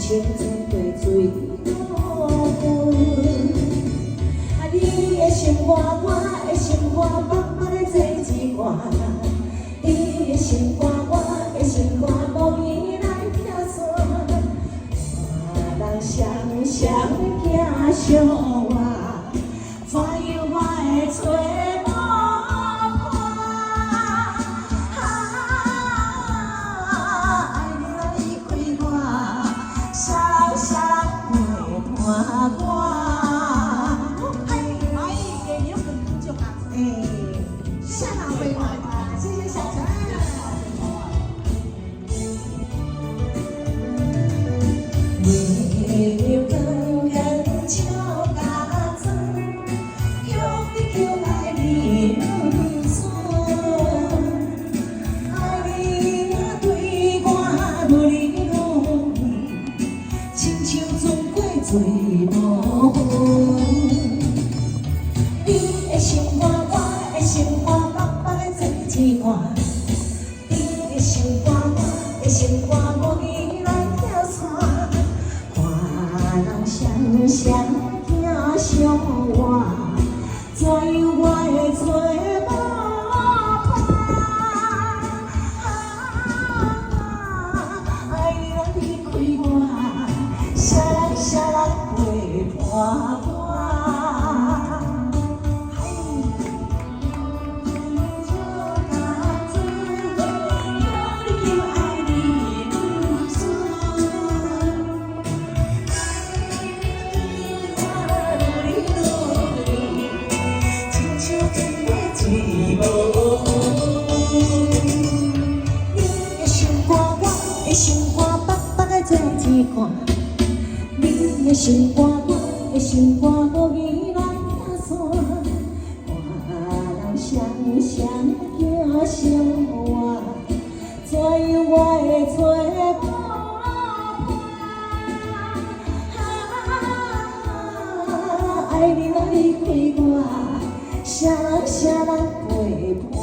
青春过水无痕。啊，你的心肝，我的心肝，默默的做一挂。你的心肝，我的心肝，无依来跳伞。人双双行相偎，怎样我会找无伴？爱你若离开我，双双陪伴我。下场飞快，谢谢小陈。月亮圆圆笑甲转，叫你叫爱你不转。爱你若对我无离落去，亲像船过水无痕。你的心肝，我的心肝，默默的做一挂。你的心肝，我的心肝，无依来跳伞。看人双双行相偎，怎样我会找无伴？爱你若离开我，谁人谁人陪伴我？心肝默默的做一挂，你的心肝，我的心肝，无依来打伞。看人双双行相偎，怎样我会找无伴？爱你若离开我，谁人谁人陪伴？